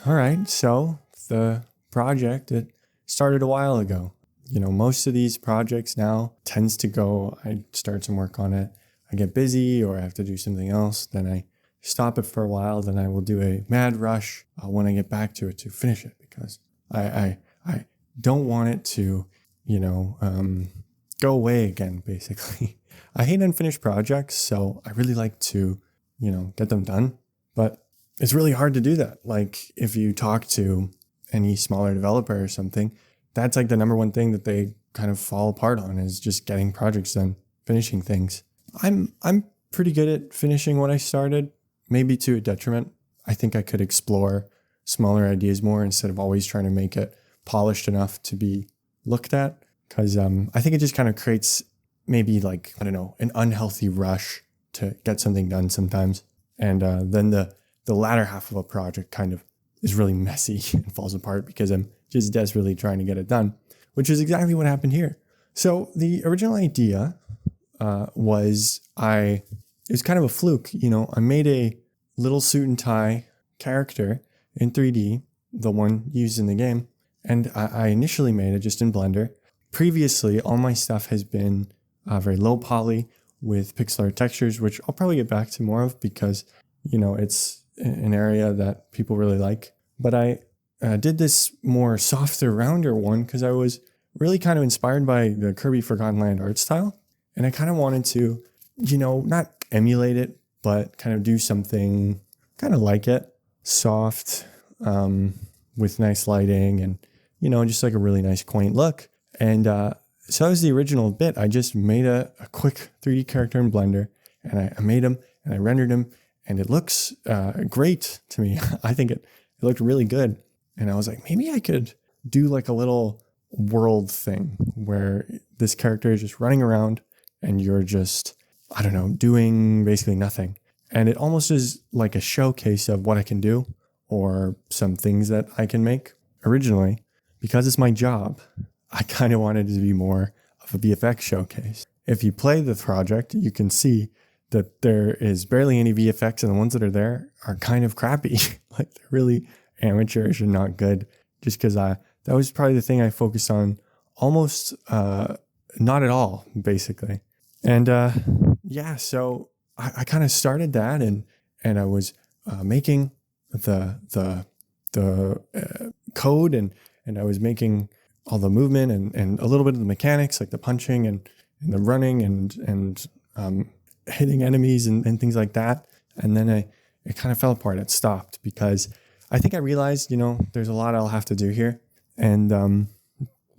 All right, so the project, it started a while ago. Most of these projects now tends to go, I start some work on it, I get busy or I have to do something else, then I stop it for a while, then I will do a mad rush when I get back to it to finish it because I don't want it to, go away again, basically. I hate unfinished projects, so I really like to, get them done, but it's really hard to do that. Like if you talk to any smaller developer or something, that's like the number one thing that they kind of fall apart on is just getting projects done, finishing things. I'm pretty good at finishing what I started, maybe to a detriment. I think I could explore smaller ideas more instead of always trying to make it polished enough to be looked at. Because I think it just kind of creates maybe like, I don't know, an unhealthy rush to get something done sometimes. And then the latter half of a project kind of is really messy and falls apart because I'm just desperately trying to get it done, which is exactly what happened here. So the original idea was it was kind of a fluke. I made a little suit and tie character in 3D, the one used in the game. And I initially made it just in Blender. Previously, all my stuff has been very low poly with pixel art textures, which I'll probably get back to more of because, it's an area that people really like. But I did this more softer, rounder one because I was really kind of inspired by the Kirby Forgotten Land art style. And I kind of wanted to, not emulate it, but kind of do something kind of like it, soft, with nice lighting and, just like a really nice quaint look. And so that was the original bit. I just made a quick 3D character in Blender and I made him and I rendered him and it looks great to me. I think it looked really good. And I was like, maybe I could do like a little world thing where this character is just running around and you're just, I don't know, doing basically nothing. And it almost is like a showcase of what I can do or some things that I can make. Originally, because it's my job, I kind of wanted it to be more of a VFX showcase. If you play the project, you can see that there is barely any VFX and the ones that are there are kind of crappy. Like they're really amateurish and not good just because that was probably the thing I focused on almost not at all, basically. And so I kind of started that and I was making the code and I was making all the movement and a little bit of the mechanics like the punching and the running and hitting enemies and things like that. And then it kind of fell apart. It stopped because I think I realized, there's a lot I'll have to do here. And,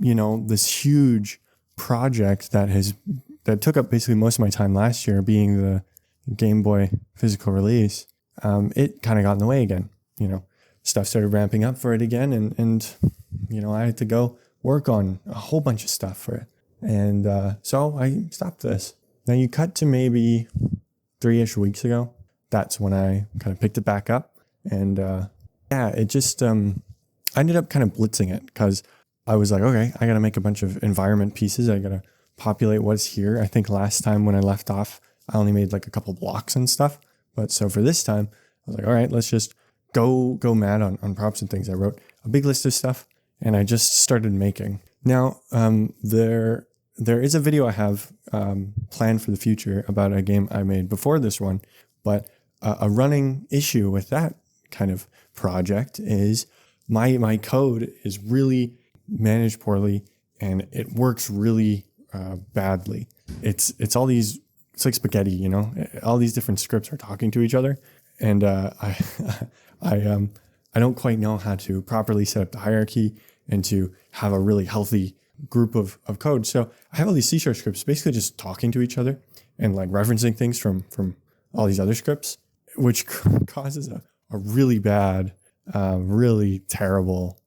this huge project that took up basically most of my time last year being the Game Boy physical release, it kind of got in the way again. Stuff started ramping up for it again. And I had to go work on a whole bunch of stuff for it. And so I stopped this. Now you cut to maybe 3-ish weeks ago. That's when I kind of picked it back up. And it just, I ended up kind of blitzing it because I was like, okay, I got to make a bunch of environment pieces. I got to populate what's here. I think last time when I left off, I only made like a couple blocks and stuff. But so for this time, I was like, all right, let's just go mad on props and things. I wrote a big list of stuff and I just started making. Now, there is a video I have planned for the future about a game I made before this one, but a running issue with that kind of project is my code is really managed poorly and it works really badly. It's like spaghetti, all these different scripts are talking to each other. And I don't quite know how to properly set up the hierarchy and to have a really healthy group of code. So I have all these C# scripts basically just talking to each other and like referencing things from all these other scripts, which causes a really bad, really terrible,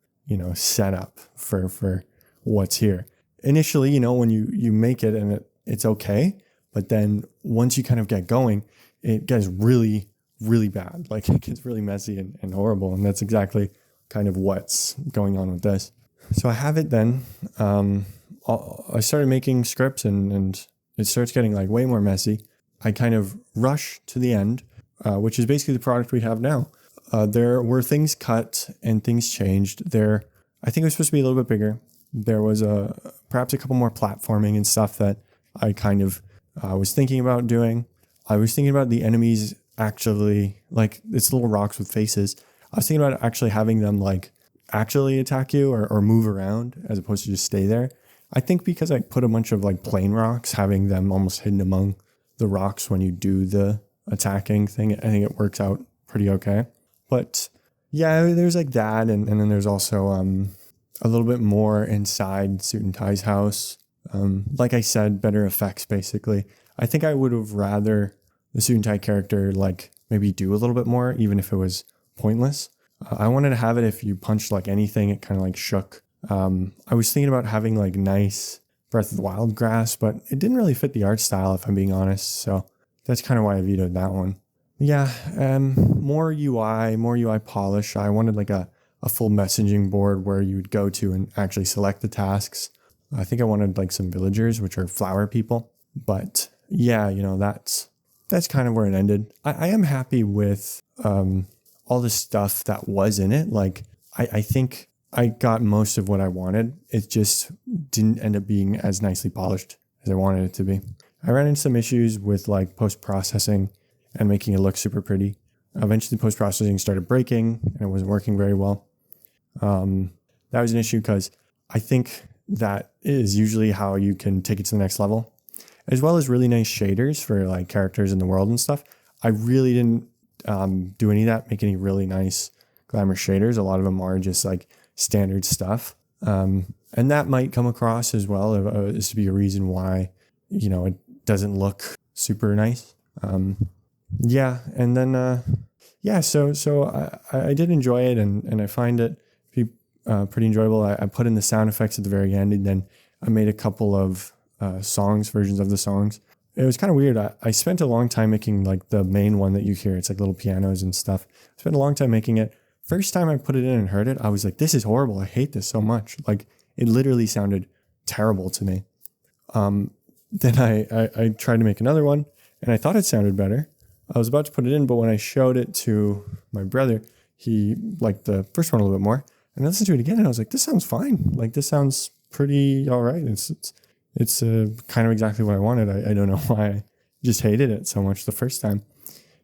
setup for what's here. Initially, when you make it and it's okay, but then once you kind of get going, it gets really, really bad. Like it gets really messy and horrible. And that's exactly kind of what's going on with this. So I have it then. I started making scripts and it starts getting like way more messy. I kind of rush to the end, which is basically the product we have now. there were things cut and things changed. I think it was supposed to be a little bit bigger. There was perhaps a couple more platforming and stuff that I kind of was thinking about doing. I was thinking about the enemies actually, like, it's little rocks with faces. I was thinking about actually having them like actually attack you or move around as opposed to just stay there. I think because I put a bunch of like plain rocks, having them almost hidden among the rocks when you do the attacking thing, I think it works out pretty okay. But yeah, there's like that. And then there's also a little bit more inside Suit and Tie's house. Like I said, better effects basically. I think I would have rather the Suit and Tie character like maybe do a little bit more, even if it was pointless. I wanted to have it if you punched like anything, it kind of like shook. I was thinking about having like nice Breath of the Wild grass, but it didn't really fit the art style if I'm being honest. So that's kind of why I vetoed that one. Yeah, more UI polish. I wanted like a full messaging board where you would go to and actually select the tasks. I think I wanted like some villagers, which are flower people. But yeah, that's kind of where it ended. I am happy with all the stuff that was in it. Like, I think I got most of what I wanted. It just didn't end up being as nicely polished as I wanted it to be. I ran into some issues with like post-processing and making it look super pretty. Eventually post-processing started breaking and it wasn't working very well. That was an issue because I think that is usually how you can take it to the next level, as well as really nice shaders for like characters in the world and stuff. I really didn't do any of that, make any really nice glamour shaders. A lot of them are just like standard stuff. And that might come across as well as to be a reason why, it doesn't look super nice. Yeah. And then, so I did enjoy it and I find it to be pretty enjoyable. I put in the sound effects at the very end, and then I made a couple of versions of the songs. It was kind of weird. I spent a long time making like the main one that you hear. It's like little pianos and stuff. I spent a long time making it. First time I put it in and heard it, I was like, this is horrible. I hate this so much. Like, it literally sounded terrible to me. Then I tried to make another one and I thought it sounded better. I was about to put it in, but when I showed it to my brother, he liked the first one a little bit more. And I listened to it again and I was like, this sounds fine. Like, this sounds pretty all right. It's kind of exactly what I wanted. I don't know why I just hated it so much the first time.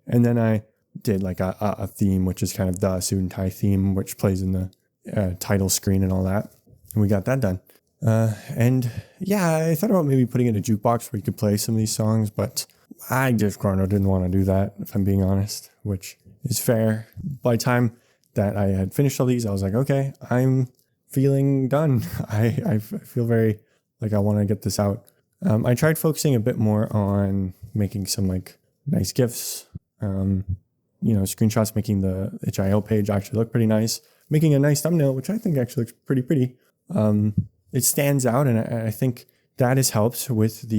And then I did like a theme, which is kind of the Suit and Tie theme, which plays in the title screen and all that. And we got that done. And yeah, I thought about maybe putting in a jukebox where you could play some of these songs, but I just didn't want to do that, if I'm being honest, which is fair. By the time that I had finished all these, I was like, okay, I'm feeling done. I feel very like I want to get this out. I tried focusing a bit more on making some like nice GIFs, screenshots, making the HIO page actually look pretty nice, making a nice thumbnail, which I think actually looks pretty pretty. It stands out, and I think that has helped with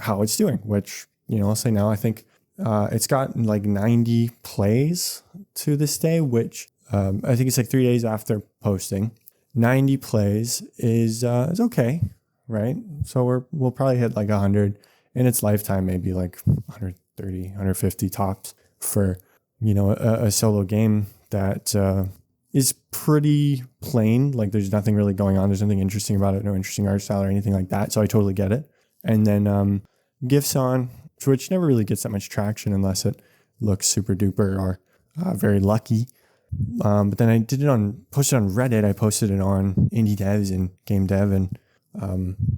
how it's doing, which, I'll say now, I think it's got like 90 plays to this day, which I think it's like 3 days after posting. 90 plays is okay, right? So we'll probably hit like 100 in its lifetime, maybe like 130, 150 tops for, a solo game that is pretty plain. Like, there's nothing really going on. There's nothing interesting about it. No interesting art style or anything like that. So I totally get it. And then GIFs on Twitch never really gets that much traction unless it looks super duper or very lucky. But then I posted on Reddit. I posted it on Indie Devs and Game Dev and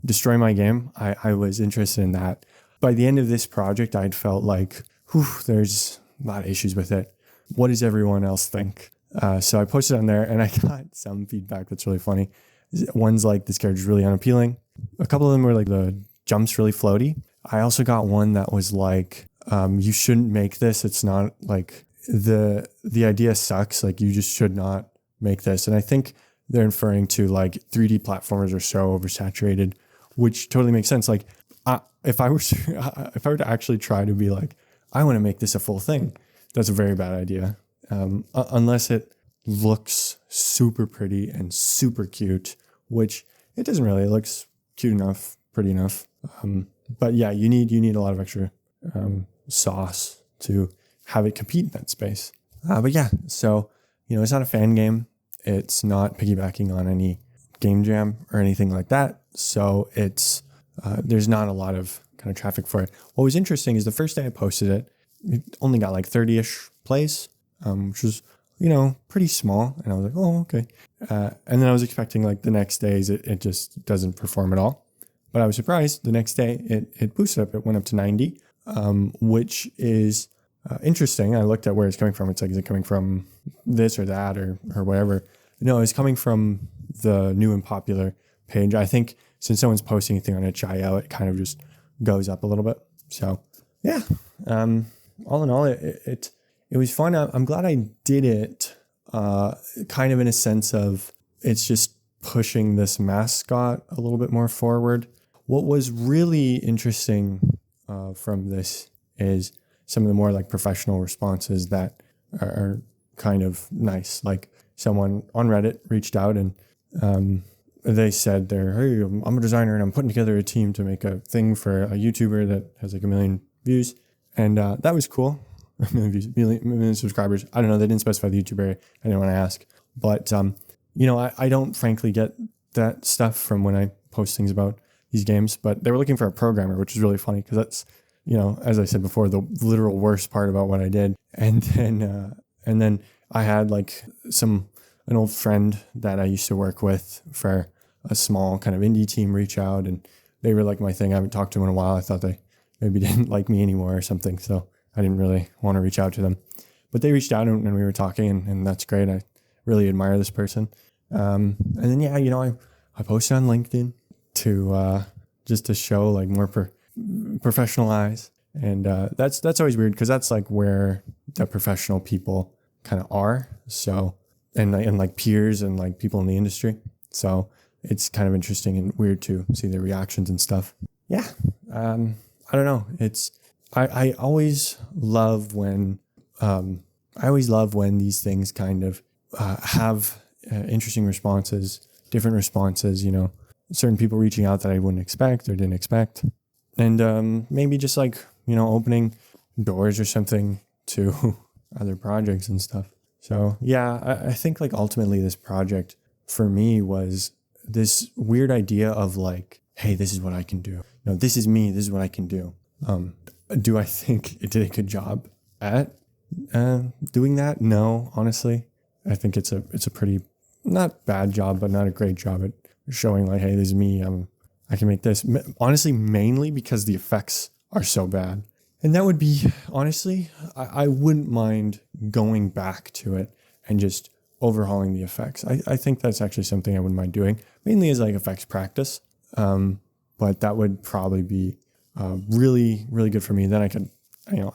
Destroy My Game. I was interested in that. By the end of this project, I'd felt like, there's a lot of issues with it. What does everyone else think? So I posted on there and I got some feedback that's really funny. One's like, this character's really unappealing. A couple of them were like, the jump's really floaty. I also got one that was like, you shouldn't make this. It's not like the idea sucks. Like, you just should not make this. And I think they're inferring to like 3D platformers are so oversaturated, which totally makes sense. Like, if I were to actually try to be like, I want to make this a full thing, that's a very bad idea. Unless it looks super pretty and super cute, which it doesn't really. It looks cute enough, pretty enough. But yeah, you need a lot of extra sauce to have it compete in that space. But yeah, so, it's not a fan game. It's not piggybacking on any game jam or anything like that. So there's not a lot of kind of traffic for it. What was interesting is the first day I posted it, it only got like 30-ish plays, which was, pretty small. And I was like, oh, okay. And then I was expecting like the next days, it just doesn't perform at all. But I was surprised the next day it boosted up. It went up to 90, which is interesting. I looked at where it's coming from. It's like, is it coming from this or that or whatever? No, it's coming from the new and popular page. I think since no one's posting anything on itch.io, it kind of just goes up a little bit. So yeah, all in all, it was fun. I'm glad I did it, kind of in a sense of it's just pushing this mascot a little bit more forward. What was really interesting from this is some of the more like professional responses that are kind of nice. Like someone on Reddit reached out and they said hey, I'm a designer and I'm putting together a team to make a thing for a YouTuber that has like 1 million views. And that was cool. 1 million views, million subscribers. I don't know. They didn't specify the YouTuber. I didn't want to ask. But, I don't frankly get that stuff from when I post things about these games. But they were looking for a programmer, which is really funny because that's, as I said before, the literal worst part about what I did. And then I had like an old friend that I used to work with for a small kind of indie team reach out, and they were like my thing. I haven't talked to them in a while. I thought they maybe didn't like me anymore or something. So I didn't really want to reach out to them, but they reached out and we were talking, and that's great. I really admire this person. And then, yeah, I posted on LinkedIn to, just to show like more professional eyes. And, that's always weird because that's like where the professional people kind of are. So, and like peers and like people in the industry. So it's kind of interesting and weird to see their reactions and stuff. Yeah. I don't know. I always love when these things kind of, have interesting responses, different responses, certain people reaching out that I wouldn't expect or didn't expect. And, maybe just like, opening doors or something to other projects and stuff. So yeah, I think like ultimately this project for me was this weird idea of like, hey, this is what I can do. This is me. This is what I can do. Do I think it did a good job at doing that? No, honestly. I think it's a pretty not bad job, but not a great job at showing like, hey, this is me. I can make this. Honestly, mainly because the effects are so bad. And that would be, honestly, I wouldn't mind going back to it and just overhauling the effects. I think that's actually something I wouldn't mind doing, mainly as like effects practice. But that would probably be really, really good for me. Then I could,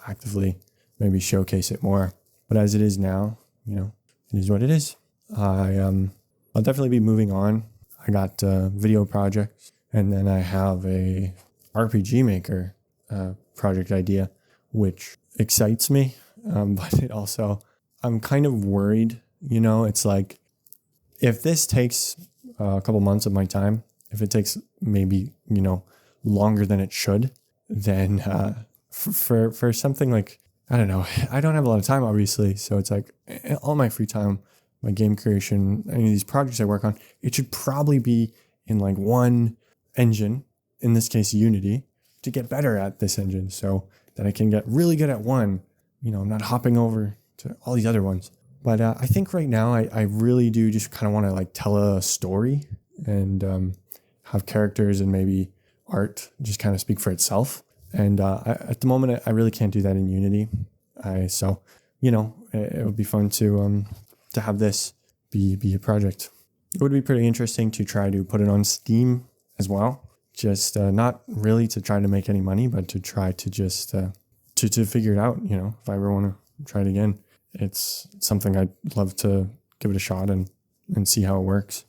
actively maybe showcase it more. But as it is now, it is what it is. I'll definitely be moving on. I got video projects, and then I have a RPG Maker project idea, which excites me. But it also, I'm kind of worried, it's like, if this takes a couple months of my time, if it takes maybe, longer than it should, then for something like, I don't know, I don't have a lot of time, obviously. So it's like all my free time, my game creation, any of these projects I work on, it should probably be in like one engine, in this case, Unity, to get better at this engine so that I can get really good at one. I'm not hopping over to all these other ones. But I think right now I really do just kind of want to like tell a story and have characters and maybe art just kind of speak for itself. And at the moment, I really can't do that in Unity. So it would be fun to have this be a project. It would be pretty interesting to try to put it on Steam as well. Just not really to try to make any money, but to try to just to figure it out. If I ever want to try it again, it's something I'd love to give it a shot and see how it works.